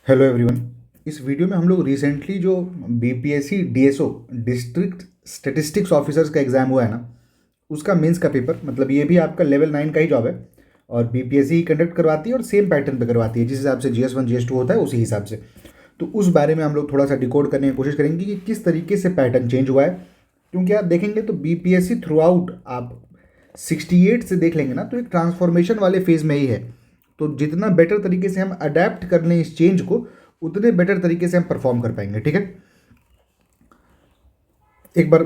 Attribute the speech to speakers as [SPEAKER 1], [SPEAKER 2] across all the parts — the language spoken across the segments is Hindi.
[SPEAKER 1] Hello everyone. इस वीडियो में हम लोग रिसेंटली जो BPSC DSO district statistics officers का एग्ज़ाम हुआ है ना, उसका मेंस का पेपर, मतलब ये भी आपका लेवल 9 का ही जॉब है और बीपीएससी ही कंडक्ट करवाती है और सेम पैटर्न पे करवाती है जिस हिसाब से GS1 GS2 होता है उसी हिसाब से। तो उस बारे में हम लोग थोड़ा सा डिकोड करने की कोशिश करेंगे कि किस तरीके से पैटर्न चेंज हुआ है, क्योंकि आप देखेंगे तो बीपीएससी थ्रू आउट आप 68 से देख लेंगे ना तो एक ट्रांसफॉर्मेशन वाले फेज में ही है। तो जितना बेटर तरीके से हम अडेप्ट कर लें इस चेंज को, उतने बेटर तरीके से हम परफॉर्म कर पाएंगे। ठीक है, एक बार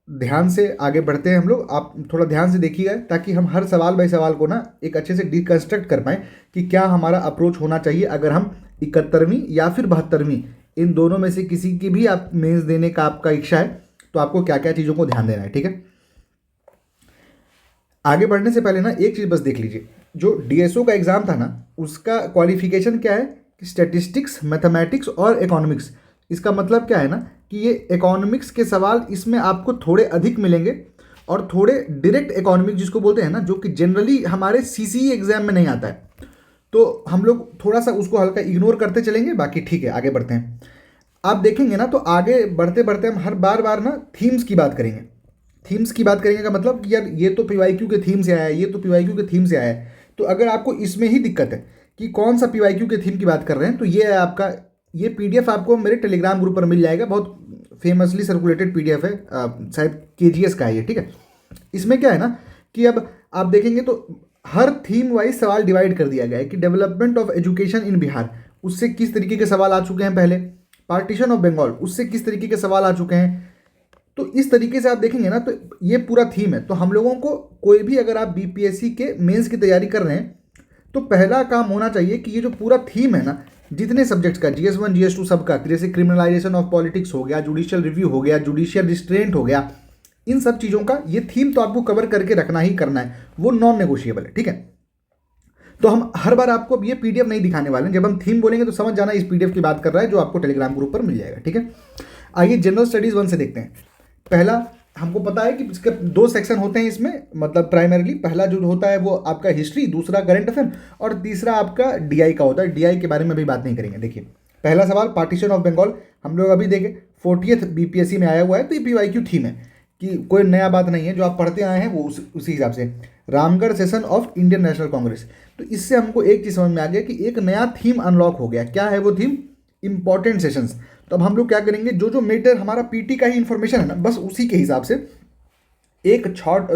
[SPEAKER 1] ध्यान से आगे बढ़ते हैं हम लोग। आप थोड़ा ध्यान से देखिएगा ताकि हम हर सवाल बाई सवाल को ना एक अच्छे से डिकन्स्ट्रक्ट कर पाएँ कि क्या हमारा अप्रोच होना चाहिए अगर हम 71वीं या फिर 72वीं इन दोनों में से किसी की भी आप मेंस देने का आपका इच्छा है तो आपको क्या क्या चीज़ों को ध्यान देना है। ठीक है, आगे बढ़ने से पहले ना एक चीज़ बस देख लीजिए, जो डीएसओ का एग्ज़ाम था ना उसका क्वालिफिकेशन क्या है कि स्टैटिस्टिक्स, मैथमेटिक्स और इकोनॉमिक्स। इसका मतलब क्या है ना कि ये इकोनॉमिक्स के सवाल इसमें आपको थोड़े अधिक मिलेंगे और थोड़े डायरेक्ट इकोनॉमिक्स जिसको बोलते हैं ना, जो कि जनरली हमारे सीसीई एग्जाम में नहीं आता है, तो हम लोग थोड़ा सा उसको हल्का इग्नोर करते चलेंगे। बाकी ठीक है, आगे बढ़ते हैं। आप देखेंगे ना तो आगे बढ़ते बढ़ते हम हर बार बार ना थीम्स की बात करेंगे। थीम्स की बात करेंगे का मतलब कि यार ये तो पीवाईक्यू के थीम से आया है, ये तो पीवाईक्यू के थीम से आया है। तो अगर आपको इसमें ही दिक्कत है कि कौन सा पीवाईक्यू के थीम की बात कर रहे हैं, तो ये है आपका, ये पीडीएफ आपको मेरे टेलीग्राम ग्रुप पर मिल जाएगा। बहुत फेमसली सर्कुलेटेड पीडीएफ है, शायद केजीएस का है ये। ठीक है, इसमें क्या है ना कि अब आप देखेंगे तो हर थीम वाइज सवाल डिवाइड कर दिया गया है कि development of education in Bihar, उससे किस तरीके के सवाल आ चुके हैं पहले। पार्टीशन ऑफ बंगाल, उससे किस तरीके के सवाल आ चुके हैं। तो इस तरीके से आप देखेंगे ना तो ये पूरा थीम है। तो हम लोगों को कोई भी, अगर आप बीपीएससी के मेंस की तैयारी कर रहे हैं तो पहला काम होना चाहिए कि ये जो पूरा थीम है ना, जितने सब्जेक्ट्स का, GS1 GS2 सबका, जैसे क्रिमिनलाइजेशन ऑफ पॉलिटिक्स हो गया, जुडिशियल रिव्यू हो गया, जुडिशियल रिस्ट्रेंट हो गया, इन सब चीज़ों का ये थीम तो आपको कवर करके रखना ही करना है, वो नॉन नेगोशिएबल है। ठीक है, तो हम हर बार आपको अब ये पीडीएफ नहीं दिखाने वाले हैं। जब हम थीम बोलेंगे तो समझ जाना इस पीडीएफ की बात कर रहा है जो आपको टेलीग्राम ग्रुप पर मिल जाएगा। ठीक है, आइए जनरल स्टडीज 1 से देखते हैं। पहला, हमको पता है कि इसके दो सेक्शन होते हैं इसमें, मतलब प्राइमरली पहला जो होता है वो आपका हिस्ट्री, दूसरा करंट अफेयर और तीसरा आपका डीआई का होता है। डीआई के बारे में अभी बात नहीं करेंगे। देखिए पहला सवाल, पार्टीशन ऑफ बंगाल, हम लोग अभी देखें 40th बीपीएससी में आया हुआ है, तो ये पीवाईक्यू थीम है कि कोई नया बात नहीं है, जो आप पढ़ते आए हैं वो उसी हिसाब से। Ramgarh session of Indian national Congress, तो इससे हमको एक चीज़ समझ में आ गया कि एक नया थीम अनलॉक हो गया। क्या है वो थीम? Important sessions. तो अब हम लोग क्या करेंगे, जो जो मेटर हमारा पीटी का ही इन्फॉर्मेशन है ना, बस उसी के हिसाब से एक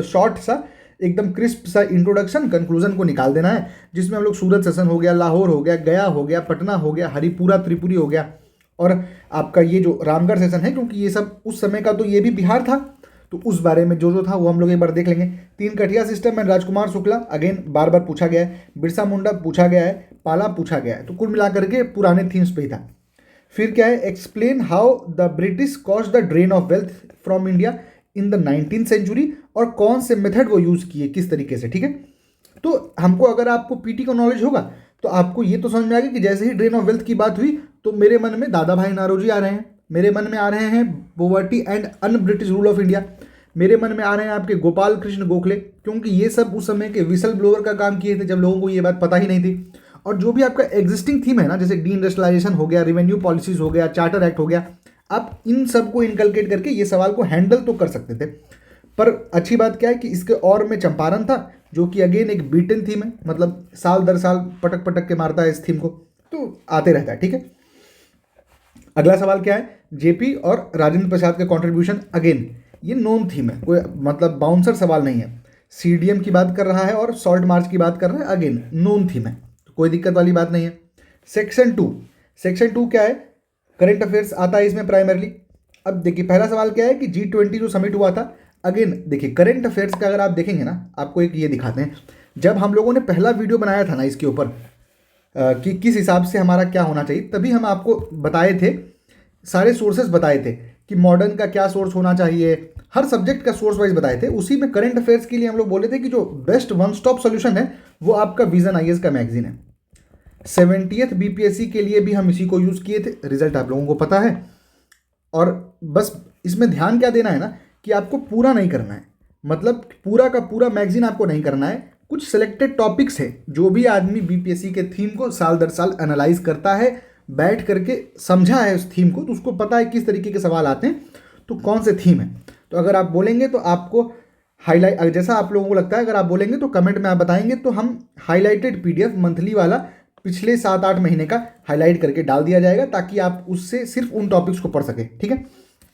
[SPEAKER 1] शॉर्ट सा एकदम क्रिस्प सा इंट्रोडक्शन कंक्लूजन को निकाल देना है, जिसमें हम लोग सूरत सेशन हो गया, लाहौर हो गया, गया हो गया, पटना हो गया, हरिपुरा त्रिपुरी हो गया, और आपका ये जो रामगढ़ सेशन है, क्योंकि ये सब उस समय का तो ये भी बिहार था, तो उस बारे में जो जो था वो हम लोग एक बार देख लेंगे। तीन कठिया सिस्टम में राजकुमार शुक्ला, अगेन बार बार पूछा गया है, बिरसा मुंडा पूछा गया है, पाला पूछा गया है, तो कुल मिलाकर के पुराने थीम्स पे ही था। फिर क्या है, explain how the British cause the drain of wealth from India in the 19th century, और कौन से मेथड वो यूज़ किए किस तरीके से। ठीक है, तो हमको, अगर आपको पीटी का नॉलेज होगा तो आपको ये तो समझ में आ गया कि जैसे ही ड्रेन ऑफ वेल्थ की बात हुई तो मेरे मन में दादा भाई नारोजी आ रहे हैं, मेरे मन में आ रहे हैं poverty and un British rule of India, मेरे मन में आ रहे हैं आपके गोपाल कृष्ण गोखले, क्योंकि ये सब उस समय के विसल ब्लोअर का काम किए थे जब लोगों को ये बात पता ही नहीं थी। और जो भी आपका एग्जिस्टिंग थीम है ना, जैसे डी इंडस्ट्रियलाइजेशन हो गया, रेवेन्यू पॉलिसीज हो गया, चार्टर एक्ट हो गया, आप इन सब को इनकलकेट करके ये सवाल को हैंडल तो कर सकते थे। पर अच्छी बात क्या है कि इसके और में चंपारण था, जो कि अगेन एक बीटन थीम है, मतलब साल दर साल पटक पटक के मारता है इस थीम को, तो आते रहता है। ठीक है, अगला सवाल क्या है, जेपी और राजेंद्र प्रसाद का कंट्रीब्यूशन, अगेन ये नोन थीम है, कोई मतलब बाउंसर सवाल नहीं है। सीडीएम की बात कर रहा है और सॉल्ट मार्च की बात कर रहा है, अगेन नोन थीम है, तो कोई दिक्कत वाली बात नहीं है। सेक्शन 2 क्या है, करंट अफेयर्स आता है इसमें प्राइमरली। अब देखिए पहला सवाल क्या है कि G20 जो समिट हुआ था, अगेन देखिए करंट अफेयर्स का अगर आप देखेंगे ना, आपको एक ये दिखाते हैं, जब हम लोगों ने पहला वीडियो बनाया था ना इसके ऊपर कि किस हिसाब से हमारा क्या होना चाहिए, तभी हम आपको बताए थे, सारे सोर्सेज बताए थे कि मॉडर्न का क्या सोर्स होना चाहिए, हर सब्जेक्ट का सोर्स वाइज बताए थे। उसी में करंट अफेयर्स के लिए हम लोग बोले थे कि जो बेस्ट वन स्टॉप सोल्यूशन है वो आपका विजन आईएएस का मैगजीन है। 70th बीपीएससी के लिए भी हम इसी को यूज़ किए थे, रिजल्ट आप लोगों को पता है। और बस इसमें ध्यान क्या देना है ना कि आपको पूरा नहीं करना है, मतलब पूरा का पूरा मैगजीन आपको नहीं करना है, कुछ सिलेक्टेड टॉपिक्स है जो भी आदमी बीपीएससी के थीम को साल दर साल एनालाइज करता है बैठ करके समझा है उस थीम को, तो उसको पता है किस तरीके के सवाल आते हैं, तो कौन से थीम है। तो अगर आप बोलेंगे तो आपको हाईलाइट, जैसा आप लोगों को लगता है, अगर आप बोलेंगे तो कमेंट में आप बताएंगे, तो हम हाईलाइटेड PDF मंथली वाला पिछले 7-8 महीने का हाईलाइट करके डाल दिया जाएगा, ताकि आप उससे सिर्फ उन टॉपिक्स को पढ़ सकें। ठीक है,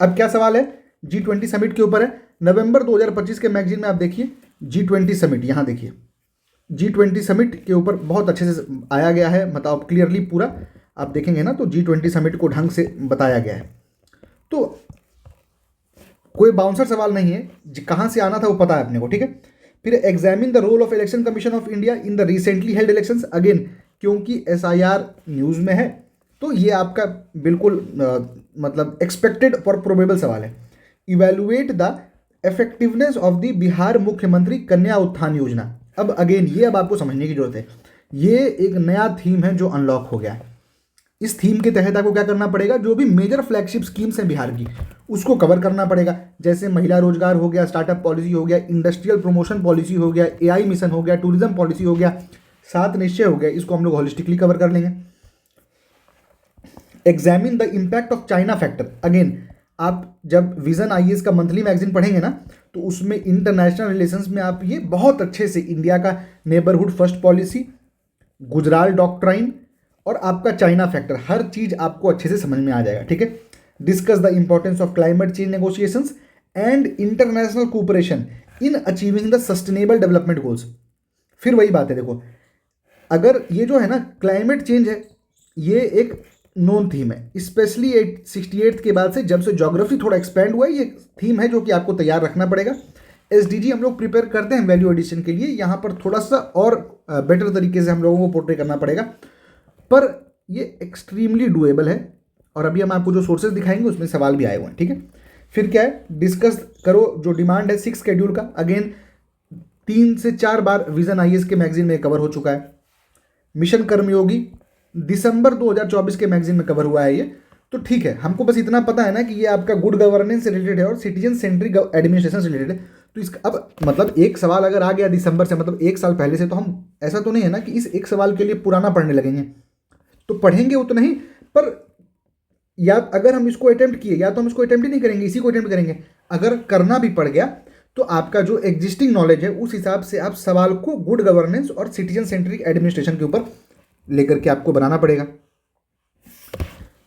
[SPEAKER 1] अब क्या सवाल है, G20 समिट के ऊपर है। नवंबर 2025 के मैगजीन में आप देखिए G20 समिट, यहाँ देखिए G20 समिट के ऊपर बहुत अच्छे से आया गया है, मतलब क्लियरली पूरा आप देखेंगे ना, तो G20 समिट को ढंग से बताया गया है। तो कोई बाउंसर सवाल नहीं है, कहाँ से आना था वो पता है अपने को। ठीक है, फिर examine the role of election commission of India in the recently held elections, again क्योंकि SIR न्यूज़ में है, तो ये आपका बिल्कुल मतलब एक्सपेक्टेड और प्रोबेबल सवाल है। Evaluate the effectiveness of the Bihar मुख्यमंत्री कन्या उत्थान योजना। अब अगेन ये अब आपको समझने की जरूरत है, ये एक नया थीम है जो अनलॉक हो गया है। इस थीम के तहत आपको क्या करना पड़ेगा, जो भी मेजर फ्लैगशिप स्कीम्स हैं बिहार की, उसको कवर करना पड़ेगा। जैसे महिला रोजगार हो गया, स्टार्टअप पॉलिसी हो गया, इंडस्ट्रियल प्रमोशन पॉलिसी हो गया, AI मिशन हो गया, टूरिज्म पॉलिसी हो गया, 7 निश्चय हो गया, इसको हम लोग होलिस्टिकली कवर कर लेंगे। Examine the impact of China factor, again आप जब विजन IAS का मंथली मैगजीन पढ़ेंगे ना, तो उसमें इंटरनेशनल रिलेशंस में आप ये बहुत अच्छे से इंडिया का neighbourhood first policy, Gujral doctrine और आपका चाइना फैक्टर, हर चीज आपको अच्छे से समझ में आ जाएगा। ठीक है, discuss the importance of climate change negotiations and international cooperation in achieving the sustainable development goals. फिर वही बात है, देखो अगर ये जो है ना क्लाइमेट चेंज है, ये एक नोन थीम है, स्पेशली 68 के बाद से, जब से ज्योग्राफी थोड़ा एक्सपेंड हुआ है, ये थीम है जो कि आपको तैयार रखना पड़ेगा। SDG हम लोग प्रिपेयर करते हैं वैल्यू एडिशन के लिए, यहाँ पर थोड़ा सा और बेटर तरीके से हम लोगों को पोर्ट्रे करना पड़ेगा, पर ये एक्सट्रीमली डुएबल है। और अभी हम आपको जो सोर्सेज दिखाएंगे उसमें सवाल भी आए हुए हैं। ठीक है, फिर क्या है, डिस्कस करो जो डिमांड है 6 शेड्यूल का, अगेन 3 से 4 बार विजन IAS के मैगजीन में कवर हो चुका है। मिशन कर्मयोगी दिसंबर 2024 के मैगजीन में कवर हुआ है ये, तो ठीक है, हमको बस इतना पता है ना कि ये आपका गुड गवर्नेंस से रिलेटेड है और सिटीजन सेंट्रिक एडमिनिस्ट्रेशन से रिलेटेड है। तो इसका अब मतलब एक सवाल अगर आ गया दिसंबर से, मतलब 1 साल पहले से, तो हम ऐसा तो नहीं है ना कि इस एक सवाल के लिए पुराना पढ़ने लगेंगे, तो पढ़ेंगे उतना ही, पर या अगर हम इसको अटेम्प्ट किए, या तो हम इसको अटेम्प्ट ही नहीं करेंगे, इसी को अटेम्प्ट करेंगे। अगर करना भी पड़ गया तो आपका जो एग्जिस्टिंग नॉलेज है उस हिसाब से आप सवाल को गुड गवर्नेंस और सिटीजन सेंट्रिक एडमिनिस्ट्रेशन के ऊपर लेकर के आपको बनाना पड़ेगा।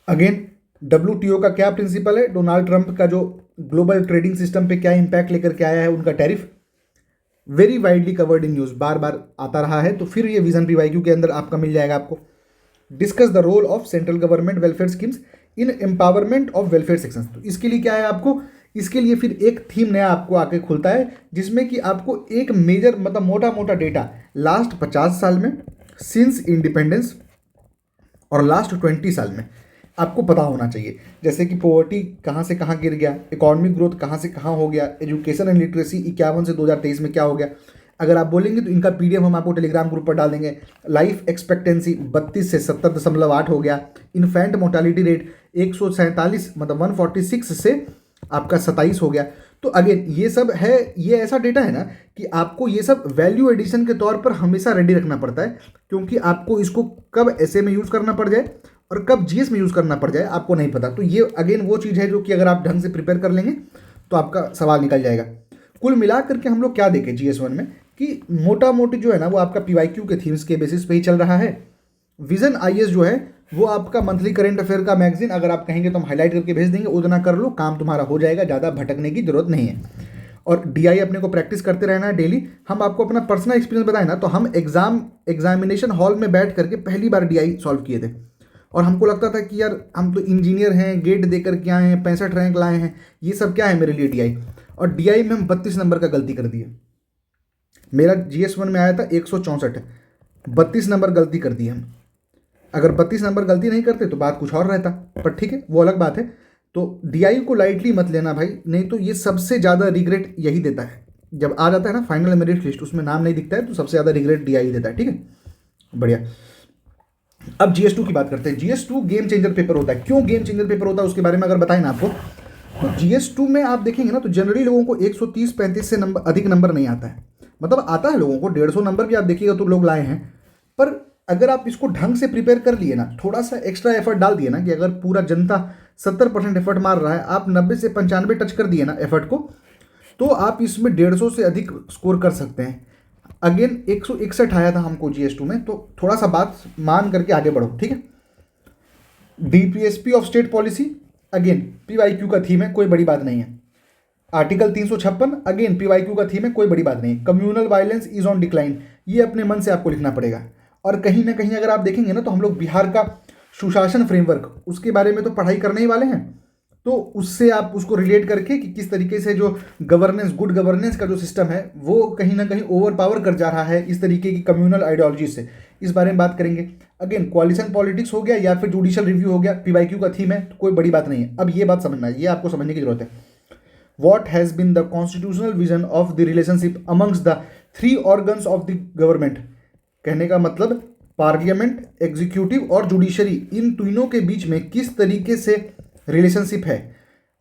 [SPEAKER 1] अगेन WTO का क्या प्रिंसिपल है, डोनाल्ड ट्रंप का जो ग्लोबल ट्रेडिंग सिस्टम पे क्या इंपैक्ट लेकर के आया है, उनका tariff, very widely covered in news, बार बार आता रहा है, तो फिर ये विजन PYQ के अंदर आपका मिल जाएगा आपको। Discuss the role of central government welfare schemes in empowerment of welfare sections, तो इसके लिए क्या है आपको, इसके लिए फिर एक थीम नया आपको आके खुलता है, जिसमें कि आपको एक मेजर मतलब मोटा मोटा डेटा लास्ट 50 साल में सिंस इंडिपेंडेंस और लास्ट 20 साल में आपको पता होना चाहिए। जैसे कि पॉवर्टी कहाँ से कहाँ गिर गया, इकोनॉमिक ग्रोथ कहाँ से कहाँ हो गया, एजुकेशन एंड लिटरेसी 51 से 2023 में क्या हो गया। अगर आप बोलेंगे तो इनका PDF हम आपको टेलीग्राम ग्रुप पर डाल देंगे। लाइफ एक्सपेक्टेंसी 32 से 70.8 हो गया। इन्फेंट मोर्टालिटी रेट 147 मतलब 146 से आपका 27 हो गया। तो अगेन ये सब है, ये ऐसा डेटा है ना कि आपको ये सब वैल्यू एडिशन के तौर पर हमेशा रेडी रखना पड़ता है, क्योंकि आपको इसको कब ऐसे में यूज़ करना पड़ जाए और कब GS में यूज़ करना पड़ जाए आपको नहीं पता। तो ये अगेन वो चीज़ है जो कि अगर आप ढंग से प्रिपेयर कर लेंगे तो आपका सवाल निकल जाएगा। कुल मिला करके हम लोग क्या देखें GS1 में कि मोटा मोटी जो है ना वो आपका PYQ के थीम्स के बेसिस पे ही चल रहा है। विजन IAS जो है वो आपका मंथली करंट अफेयर का मैगजीन, अगर आप कहेंगे तो हम हाईलाइट करके भेज देंगे, उतना कर लो, काम तुम्हारा हो जाएगा, ज़्यादा भटकने की जरूरत नहीं है। और DI अपने को प्रैक्टिस करते रहना है डेली। हम आपको अपना पर्सनल एक्सपीरियंस बताएं ना, तो हम एग्जामिनेशन हॉल में बैठ करके पहली बार DI सॉल्व किए थे, और हमको लगता था कि यार हम तो इंजीनियर हैं, गेट दे करके आए हैं, 65 रैंक लाए हैं, ये सब क्या है मेरे लिए DI। और DI में हम 32 नंबर का गलती कर दिए। मेरा GS1 में आया था 164, 32 नंबर गलती कर दी हम। अगर 32 नंबर गलती नहीं करते तो बात कुछ और रहता, पर ठीक है वो अलग बात है। तो DI को लाइटली मत लेना भाई, नहीं तो ये सबसे ज़्यादा रिग्रेट यही देता है। जब आ जाता है ना फाइनल मेरिट लिस्ट, उसमें नाम नहीं दिखता है, तो सबसे ज़्यादा रिग्रेट DI देता है। ठीक है, बढ़िया। अब GS2 की बात करते हैं। GS2 गेम चेंजर पेपर होता है। क्यों गेम चेंजर पेपर होता है उसके बारे में अगर बताएं ना आपको, तो GS2 में आप देखेंगे ना तो जनरली लोगों को 130-35 से अधिक नंबर नहीं आता है। मतलब आता है लोगों को 150 नंबर भी आप देखिएगा तो लोग लाए हैं, पर अगर आप इसको ढंग से प्रिपेयर कर लिए ना, थोड़ा सा एक्स्ट्रा एफर्ट डाल दिए ना, कि अगर पूरा जनता 70% एफर्ट मार रहा है, आप 90 से 95 टच कर दिए ना एफर्ट को, तो आप इसमें 150 से अधिक स्कोर कर सकते हैं। अगेन 161 आया था हमको GS2 में, तो थोड़ा सा बात मान करके आगे बढ़ो, ठीक है। DPSP of state policy, again PYQ का थीम है, कोई बड़ी बात नहीं है। आर्टिकल 356, अगेन PYQ का थीम है, कोई बड़ी बात नहीं। Communal violence is on decline, ये अपने मन से आपको लिखना पड़ेगा। और कहीं ना कहीं अगर आप देखेंगे ना, तो हम लोग बिहार का सुशासन फ्रेमवर्क, उसके बारे में तो पढ़ाई करने ही वाले हैं, तो उससे आप उसको रिलेट करके कि किस तरीके से जो गवर्नेंस, गुड गवर्नेंस का जो सिस्टम है, वो कहीं ना कहीं ओवर पावर कर जा रहा है इस तरीके की कम्युनल आइडियोलॉजी से, इस बारे में बात करेंगे। अगेन कोalition पॉलिटिक्स हो गया या फिर जुडिशियल रिव्यू हो गया, PYQ का थीम है, तो कोई बड़ी बात नहीं है। अब ये बात समझना है, ये आपको समझने की जरूरत है। What has been the constitutional vision of the relationship amongst the three organs of the government? कहने का मतलब पार्लियामेंट, एग्जीक्यूटिव और जुडिशरी, इन तीनों के बीच में किस तरीके से रिलेशनशिप है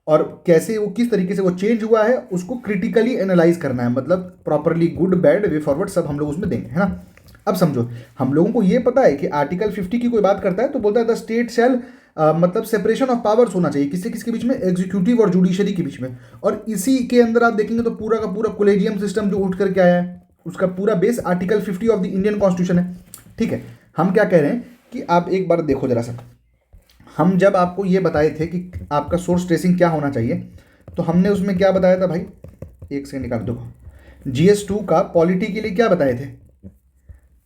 [SPEAKER 1] और कैसे वो, किस तरीके से वो चेंज हुआ है, उसको क्रिटिकली एनालाइज करना है। मतलब properly good bad way forward सब हम लोग उसमें देंगे, है ना। अब समझो, हम लोगों को ये पता है कि आर्टिकल 50 की कोई बात करता है तो बोलता है द स्टेट शैल, मतलब सेपरेशन ऑफ पावर्स होना चाहिए, किससे किसके बीच में, एग्जीक्यूटिव और जुडिशरी के बीच में। और इसी के अंदर आप देखेंगे तो पूरा का पूरा कोलेजियम सिस्टम जो उठ करके आया है, उसका पूरा base article 50 of the Indian constitution है, ठीक है। हम क्या कह रहे हैं कि आप एक बार देखो जरा सा, हम जब आपको ये बताए थे कि आपका सोर्स ट्रेसिंग क्या होना चाहिए, तो हमने उसमें क्या बताया था भाई, एक सेकंड निकाल, देखो GS2 का पॉलिटी के लिए क्या बताए थे,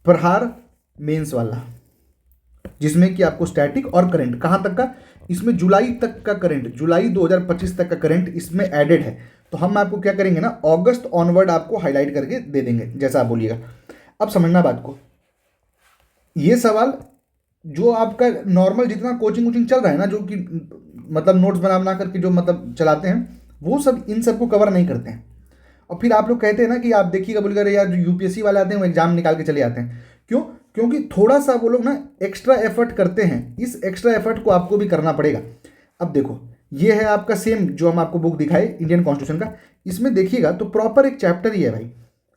[SPEAKER 1] प्रहार मेंस वाला, जिसमें कि आपको स्टैटिक और करंट कहाँ तक का, इसमें जुलाई तक का करंट, जुलाई 2025 तक का करंट इसमें एडेड है। तो हम आपको क्या करेंगे ना, अगस्त ऑनवर्ड आपको हाईलाइट करके दे देंगे, जैसा आप बोलिएगा। अब समझना बात को, ये सवाल जो आपका नॉर्मल जितना कोचिंग वोचिंग चल रहा है ना, जो कि मतलब नोट्स बना करके जो मतलब चलाते हैं, वो सब इन सबको कवर नहीं करते हैं। और फिर आप लोग कहते हैं ना कि आप देखिएगा, बोलिएगा अरे यार जो UPSC वाले आते हैं वो एग्जाम निकाल के चले आते हैं, क्यों? क्योंकि थोड़ा सा वो लोग ना एक्स्ट्रा एफर्ट करते हैं, इस एक्स्ट्रा एफर्ट को आपको भी करना पड़ेगा। अब देखो, ये है आपका सेम जो हम आपको बुक दिखाए इंडियन कॉन्स्टिट्यूशन का, इसमें देखिएगा तो प्रॉपर एक चैप्टर ही है भाई,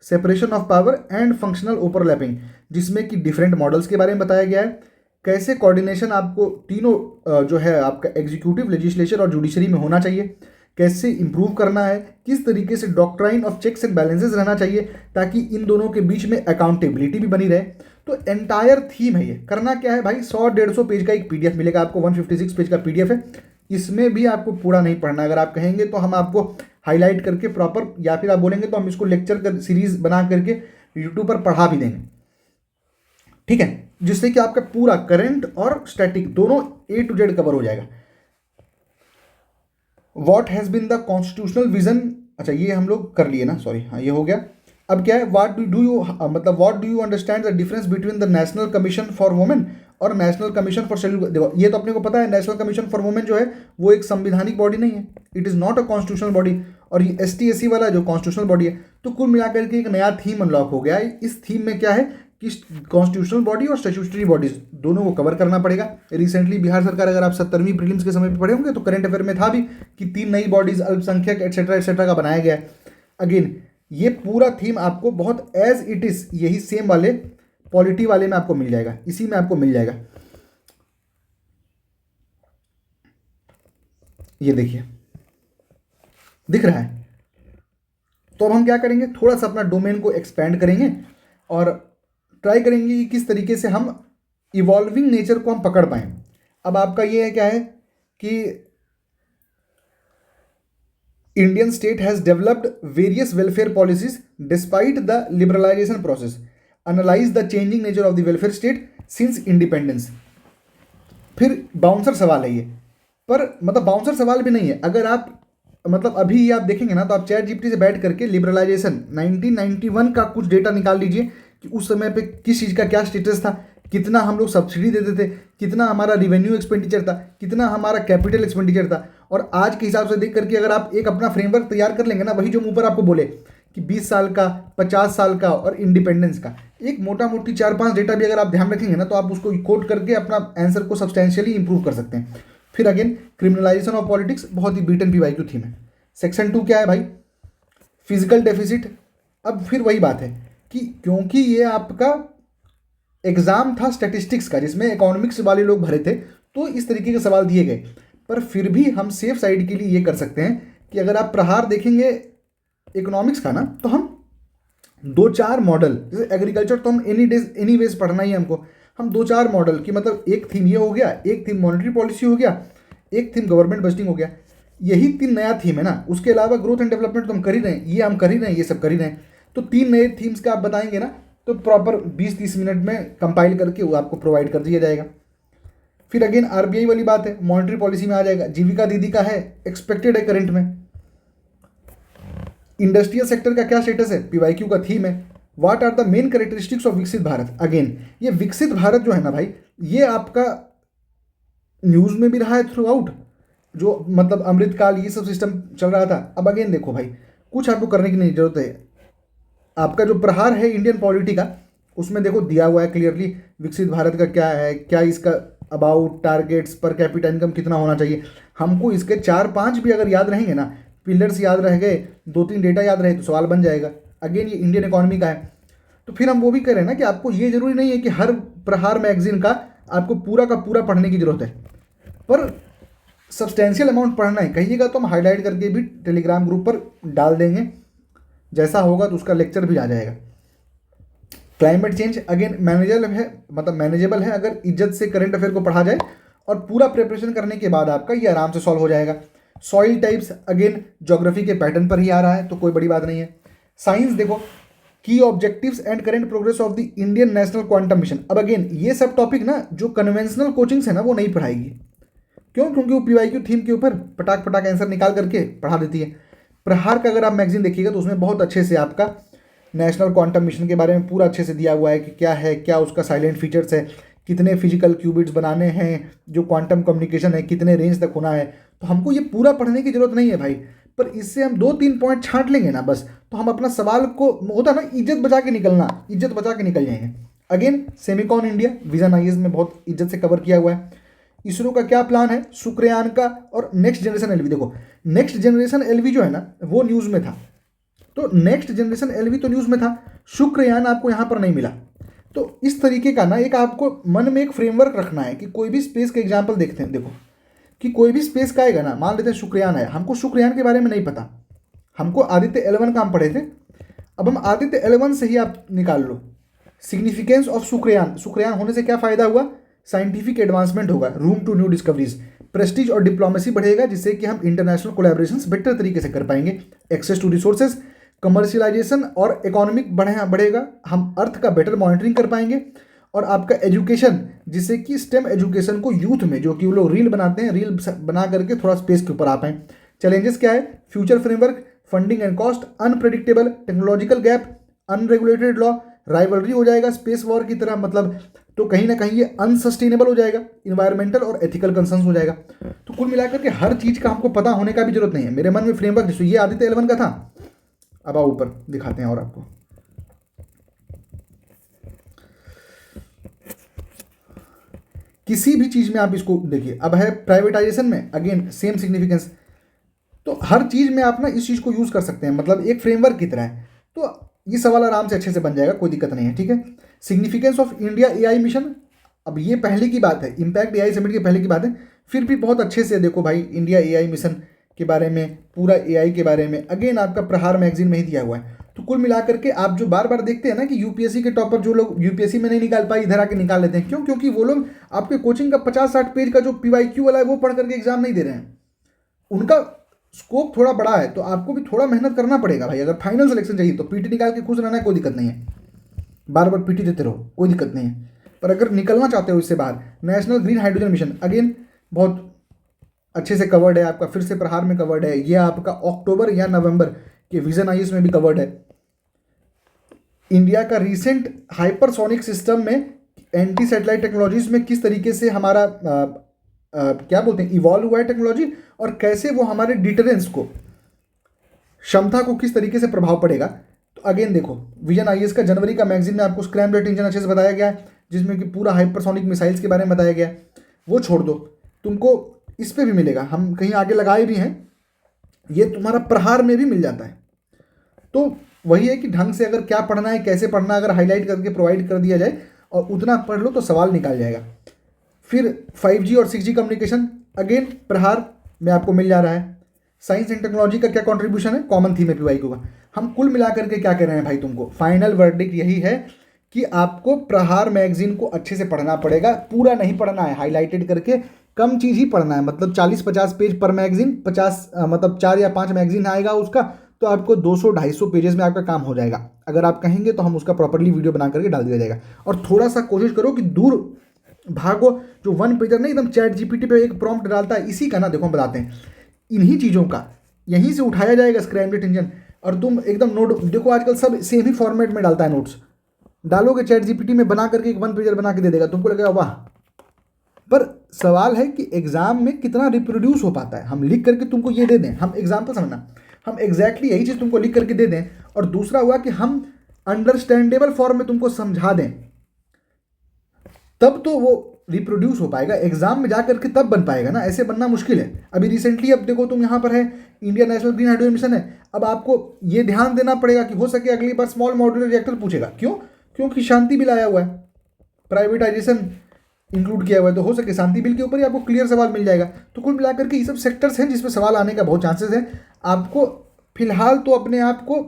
[SPEAKER 1] separation of power and functional overlapping, जिसमें कि डिफरेंट मॉडल्स के बारे में बताया गया है, कैसे कोऑर्डिनेशन आपको तीनों जो है आपका एग्जीक्यूटिव, लेजिस्लेचर और जुडिशरी में होना चाहिए, कैसे इंप्रूव करना है, किस तरीके से doctrine of checks and balances रहना चाहिए ताकि इन दोनों के बीच में अकाउंटेबिलिटी भी बनी रहे। तो एंटायर थीम है ये। करना क्या है भाई, 100-150 पेज का एक PDF मिलेगा आपको, 156 पेज का PDF है, इसमें भी आपको पूरा नहीं पढ़ना। अगर आप कहेंगे तो हम आपको हाईलाइट करके प्रॉपर, या फिर आप बोलेंगे तो हम इसको लेक्चर कर सीरीज बना करके यूट्यूब पर पढ़ा भी देंगे, ठीक है, जिससे कि आपका पूरा करंट और स्टैटिक दोनों A to Z कवर हो जाएगा। What has been the constitutional vision, अच्छा ये हम लोग कर लिए ना, सॉरी, हाँ ये हो गया। अब क्या है, व्हाट डू यू मतलब what do you understand the difference between the national commission for women और नेशनल कमीशन फॉर शेड्यूल। देखो ये तो अपने को पता है, नेशनल कमीशन फॉर वुमेन जो है वो एक संविधानिक बॉडी नहीं है, it is not a constitutional body, और ये ST SC वाला जो कॉन्स्टिट्यूशनल बॉडी है। तो कुल मिलाकर के एक नया थीम अनलॉक हो गया है। इस थीम में क्या है कि कॉन्स्टिट्यूशनल बॉडी और स्टैट्यूटरी बॉडीज दोनों को कवर करना पड़ेगा। रिसेंटली बिहार सरकार, अगर आप 70वीं प्रीलिम्स के समय पे पढ़े होंगे तो करंट अफेयर में था भी कि 3 नई बॉडीज, अल्पसंख्यक एटसेट्रा एटसेट्रा का बनाया गया है। अगेन ये पूरा थीम आपको बहुत एज इट इज यही सेम वाले पॉलिटी वाले में आपको मिल जाएगा, इसी में आपको मिल जाएगा। ये देखिए दिख रहा है। तो अब हम क्या करेंगे, थोड़ा सा अपना डोमेन को एक्सपेंड करेंगे और ट्राई करेंगे कि किस तरीके से हम इवॉल्विंग नेचर को हम पकड़ पाएं। अब आपका ये है क्या है कि Indian state has developed various welfare policies despite the liberalisation process, analyse the changing nature of the welfare state since independence. फिर बाउंसर सवाल है ये, पर मतलब बाउंसर सवाल भी नहीं है। अगर आप मतलब अभी आप देखेंगे ना, तो आप ChatGPT से बैठ करके लिबरलाइजेशन 1991 का कुछ डेटा निकाल लीजिए कि उस समय पे किस चीज़ का क्या स्टेटस था, कितना हम लोग सब्सिडी देते थे, कितना हमारा रिवेन्यू एक्सपेंडिचर था, कितना हमारा कैपिटल एक्सपेंडिचर था। और आज के हिसाब से देख करके अगर आप एक अपना फ्रेमवर्क तैयार कर लेंगे ना, वही जो मुँह पर आपको बोले कि 20 साल का, 50 साल का और इंडिपेंडेंस का एक मोटा मोटी 4-5 डेटा भी अगर आप ध्यान रखेंगे ना, तो आप उसको कोट करके अपना आंसर को सब्सटेंशियली इंप्रूव कर सकते हैं। फिर अगेन क्रिमिनलाइजेशन ऑफ पॉलिटिक्स, बहुत ही बीटन PYQ थीम है। सेक्शन 2 क्या है भाई, फिजिकल डेफिसिट। अब फिर वही बात है कि क्योंकि ये आपका एग्ज़ाम था स्टैटिस्टिक्स का जिसमें इकोनॉमिक्स वाले लोग भरे थे, तो इस तरीके के सवाल दिए गए। पर फिर भी हम सेफ साइड के लिए ये कर सकते हैं कि अगर आप प्रहार देखेंगे इकोनॉमिक्स का ना, तो हम 2-4 मॉडल, जैसे एग्रीकल्चर तो हम एनी वेज पढ़ना ही है हमको, हम 2-4 मॉडल की, मतलब एक थीम ये हो गया, एक थीम मॉनेटरी पॉलिसी हो गया, एक थीम गवर्नमेंट बजटिंग हो गया, यही 3 नया थीम है ना। उसके अलावा ग्रोथ एंड डेवलपमेंट तो हम कर ही रहे हैं, ये हम कर ही रहे हैं, ये सब कर ही रहे हैं। तो 3 नए थीम्स का आप बताएंगे ना, तो प्रॉपर 20-30 मिनट में कंपाइल करके वो आपको प्रोवाइड कर दिया जाएगा। फिर अगेन आरबीआई वाली बात है, मॉनेटरी पॉलिसी में आ जाएगा, जीविका दीदी का है, एक्सपेक्टेड है करंट में। इंडस्ट्रियल सेक्टर का क्या स्टेटस है, पीवाईक्यू का थीम है। What are the main characteristics of Viksit Bharat, again ये विकसित भारत जो है ना भाई, ये आपका न्यूज़ में भी रहा है थ्रू आउट, जो मतलब अमृतकाल ये सब सिस्टम चल रहा था। अब अगेन देखो भाई, कुछ आपको करने की नहीं जरूरत है। आपका जो प्रहार है इंडियन पॉलिटी का, उसमें देखो दिया हुआ है क्लियरली विकसित भारत का क्या है, क्या इसका about targets, per capita income कितना होना चाहिए। हमको इसके 4-5 भी अगर याद रहेंगे ना, पिलर्स याद रह गए, 2-3 डेटा याद रहे, तो सवाल बन जाएगा। अगेन ये इंडियन इकोनॉमी का है, तो फिर हम वो भी कह रहे हैं ना कि आपको ये जरूरी नहीं है कि हर प्रहार मैगजीन का आपको पूरा का पूरा पढ़ने की जरूरत है, पर सब्सटेंशियल अमाउंट पढ़ना है कहिएगा तो हम हाईलाइट करके भी टेलीग्राम ग्रुप पर डाल देंगे, जैसा होगा तो उसका लेक्चर भी आ जाएगा। क्लाइमेट चेंज अगेन मैनेजेबल है, मतलब मैनेजेबल है अगर इज्जत से करंट अफेयर को पढ़ा जाए, और पूरा प्रिपरेशन करने के बाद आपका ये आराम से सॉल्व हो जाएगा। सॉइल टाइप्स अगेन ज्योग्राफी के पैटर्न पर ही आ रहा है, तो कोई बड़ी बात नहीं है। साइंस देखो, की objectives and current progress of the Indian national quantum mission. अब अगेन ये सब टॉपिक ना जो कन्वेंशनल कोचिंग्स है ना वो नहीं पढ़ाएगी, क्यों? क्योंकि वो पीवाईक्यू थीम के ऊपर पटाख पटाख आंसर निकाल करके पढ़ा देती है। प्रहार का अगर आप मैगजीन देखिएगा तो उसमें बहुत अच्छे से आपका नेशनल क्वांटम मिशन के बारे में पूरा अच्छे से दिया हुआ है कि क्या है, क्या उसका साइलेंट फीचर्स है, कितने फिजिकल क्यूबिट्स बनाने हैं, जो क्वांटम कम्युनिकेशन है कितने रेंज तक होना है। तो हमको ये पूरा पढ़ने की जरूरत नहीं है भाई, पर इससे हम 2-3 पॉइंट छांट लेंगे ना बस, तो हम अपना सवाल को, होता ना इज्जत बचा के निकलना, इज्जत बचा के निकल जाएंगे। Again Semicon India vision IAS में बहुत इज्जत से कवर किया हुआ है। इसरो का क्या प्लान है, शुक्रयान का और नेक्स्ट जनरेशन एलवी। देखो नेक्स्ट जनरेशन एलवी जो है ना वो न्यूज़ में था, तो नेक्स्ट जनरेशन एलवी तो न्यूज़ में था, शुक्रयान आपको यहाँ पर नहीं मिला। तो इस तरीके का ना एक आपको मन में एक फ्रेमवर्क रखना है कि कोई भी स्पेस का एग्जाम्पल देखते हैं, देखो कि कोई भी स्पेस का आएगा ना, मान लेते हैं शुक्रयान है, हमको शुक्रयान के बारे में नहीं पता, हमको आदित्य L1 का हम पढ़े थे, अब हम आदित्य L1 से ही आप निकाल लो सिग्निफिकेंस ऑफ शुक्रयान। शुक्रयान होने से क्या फ़ायदा हुआ, साइंटिफिक एडवांसमेंट होगा, room to new discoveries, prestige और डिप्लोमेसी बढ़ेगा, जिससे कि हम इंटरनेशनल कोलैबोरेशंस बेटर तरीके से कर पाएंगे, एक्सेस टू रिसोर्सेज, कमर्शियलाइजेशन और इकोनॉमिक बढ़ेगा, हम अर्थ का बेटर मॉनिटरिंग कर पाएंगे, और आपका एजुकेशन, जिससे कि स्टेम एजुकेशन को यूथ में, जो कि वो लोग रील बनाते हैं, रील बना करके थोड़ा स्पेस के ऊपर आ पाएँ। चैलेंजेस क्या है, future framework, funding and cost, unpredictable, technological gap, unregulated law, rivalry हो जाएगा स्पेस वॉर की तरह, मतलब तो कहीं ना कहीं ये अनसस्टेनेबल हो जाएगा, इन्वायरमेंटल और एथिकल कंसर्न्स हो जाएगा। तो कुल मिलाकर के हर चीज़ का हमको पता होने का भी जरूरत नहीं है। मेरे मन में फ्रेमवर्क जैसे ये आदित्य L1 का था, अब आओ ऊपर दिखाते हैं और आपको। किसी भी चीज़ में आप इसको देखिए, अब है प्राइवेटाइजेशन में अगेन सेम सिग्निफिकेंस, तो हर चीज़ में आप ना इस चीज़ को यूज़ कर सकते हैं, मतलब एक फ्रेमवर्क की तरह है। तो ये सवाल आराम से अच्छे से बन जाएगा, कोई दिक्कत नहीं है, ठीक है। Significance of India AI mission, अब ये पहले की बात है, इम्पैक्ट एआई समिट के पहले की बात है, फिर भी बहुत अच्छे से देखो भाई इंडिया एआई मिशन के बारे में, पूरा एआई के बारे में अगेन आपका प्रहार मैगजीन में ही दिया हुआ है। तो कुल मिलाकर के आप जो बार बार देखते हैं ना कि यूपीएससी के टॉपर जो लोग यूपीएससी में नहीं निकाल पाए, इधर आके निकाल लेते हैं, क्यों? क्योंकि वो लोग आपके कोचिंग का 50-60 पेज का जो पीवाईक्यू वाला है वो पढ़ करके एग्जाम नहीं दे रहे हैं, उनका स्कोप थोड़ा बड़ा है, तो आपको भी थोड़ा मेहनत करना पड़ेगा भाई। अगर फाइनल सिलेक्शन चाहिए तो पीटी निकाल के खुश रहना है, कोई दिक्कत नहीं है, बार बार पीटी देते रहो, कोई दिक्कत नहीं है। पर अगर निकलना चाहते हो इससे बाहर, national green hydrogen mission again बहुत अच्छे से कवर्ड है आपका, फिर से प्रहार में कवर्ड है, ये आपका अक्टूबर या नवंबर के विजन आईएएस में भी कवर्ड है। इंडिया का रिसेंट हाइपरसोनिक सिस्टम में एंटी सैटेलाइट टेक्नोलॉजीज में किस तरीके से हमारा क्या बोलते हैं इवॉल्व हुआ है टेक्नोलॉजी, और कैसे वो हमारे डिटरेंस को, क्षमता को किस तरीके से प्रभाव पड़ेगा। तो अगेन देखो विजन आईएएस का जनवरी का मैगजीन में आपको स्क्रैम्बलर इंजन अच्छे से बताया गया है, जिसमें कि पूरा हाइपरसोनिक मिसाइल्स के बारे में बताया गया है। वो छोड़ दो, तुमको इस पे भी मिलेगा, हम कहीं आगे लगाए भी हैं, ये तुम्हारा प्रहार में भी मिल जाता है। तो वही है कि ढंग से अगर क्या पढ़ना है, कैसे पढ़ना है, अगर हाईलाइट करके प्रोवाइड कर दिया जाए और उतना पढ़ लो तो सवाल निकाल जाएगा। फिर 5G और 6G कम्युनिकेशन, अगेन प्रहार में आपको मिल जा रहा है। साइंस एंड टेक्नोलॉजी का क्या कंट्रीब्यूशन है, कॉमन थीम है पीवाई का। हम कुल मिलाकर के क्या कह रहे हैं भाई, तुमको फाइनल वर्डिक्ट यही है कि आपको प्रहार मैगजीन को अच्छे से पढ़ना पड़ेगा, पूरा नहीं पढ़ना है, हाईलाइटेड करके कम चीज़ ही पढ़ना है। मतलब 40-50 पेज पर मैगजीन, 50 मतलब 4 या 5 मैगजीन आएगा उसका, तो आपको 200-250 पेजेस में आपका काम हो जाएगा। अगर आप कहेंगे तो हम उसका प्रॉपरली वीडियो बना करके डाल दिया जाएगा। और थोड़ा सा कोशिश करो कि दूर भागो, जो 1 पेजर नहीं एकदम चैट जीपीटी पे एक प्रॉम्प्ट डालता है, इसी का ना देखो हम बताते हैं, इन्हीं चीज़ों का यहीं से उठाया जाएगा स्क्रैम्बल्ड इंजन, और तुम एकदम नोट देखो आजकल सब सेम ही फॉर्मेट में डालता है नोट्स, डालोगे चैट जीपीटी में बना करके एक 1 पेजर बना के दे देगा, तुमको लगेगा वाह। पर सवाल है कि एग्जाम में कितना रिप्रोड्यूस हो पाता है। हम लिख करके तुमको ये दे दें, हम एग्जाम्पल समझना, हम एग्जैक्टली यही चीज़ तुमको लिख करके दे दें, और दूसरा हुआ कि हम अंडरस्टैंडेबल फॉर्म में तुमको समझा दें, तब तो वो रिप्रोड्यूस हो पाएगा। एग्जाम में जा करके तब बन पाएगा ना, ऐसे बनना मुश्किल है। अभी रिसेंटली अब देखो तुम यहाँ पर है, India national green hydrogen mission है, अब आपको ये ध्यान देना पड़ेगा कि हो सके अगली बार स्मॉल मॉड्यूलर रिएक्टर पूछेगा। क्यों? क्योंकि शांति बिल आया हुआ है, प्राइवेटाइजेशन इंक्लूड किया हुआ है, तो हो सके शांति बिल के ऊपर ही आपको क्लियर सवाल मिल जाएगा। तो कुल मिलाकर के ये सब सेक्टर्स हैं जिसमें सवाल आने का बहुत चांसेस है। आपको फिलहाल तो अपने आप को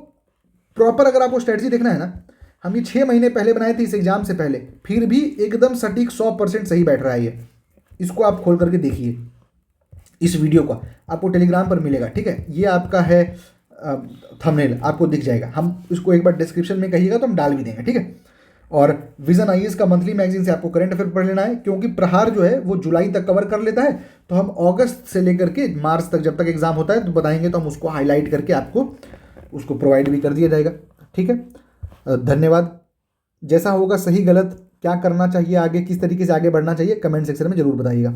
[SPEAKER 1] प्रॉपर, अगर आपको स्ट्रेटजी देखना है ना, हम ये 6 महीने पहले बनाए थे इस एग्जाम से पहले, फिर भी एकदम सटीक 100% सही बैठ रहा है ये। इसको आप खोल करके देखिए, इस वीडियो का आपको टेलीग्राम पर मिलेगा, ठीक है। ये आपका है थंबनेल, आपको दिख जाएगा। हम इसको एक बार डिस्क्रिप्शन में कहिएगा तो हम डाल भी देंगे, ठीक है। और विजन आईएएस का मंथली मैगजीन से आपको करंट अफेयर पढ़ लेना है, क्योंकि प्रहार जो है वो जुलाई तक कवर कर लेता है, तो हम अगस्त से लेकर के मार्च तक जब तक एग्जाम होता है तो बताएंगे, तो हम उसको हाईलाइट करके आपको उसको प्रोवाइड भी कर दिया जाएगा, ठीक है। धन्यवाद। जैसा होगा सही गलत क्या करना चाहिए आगे, किस तरीके से आगे बढ़ना चाहिए, कमेंट सेक्शन में ज़रूर बताइएगा।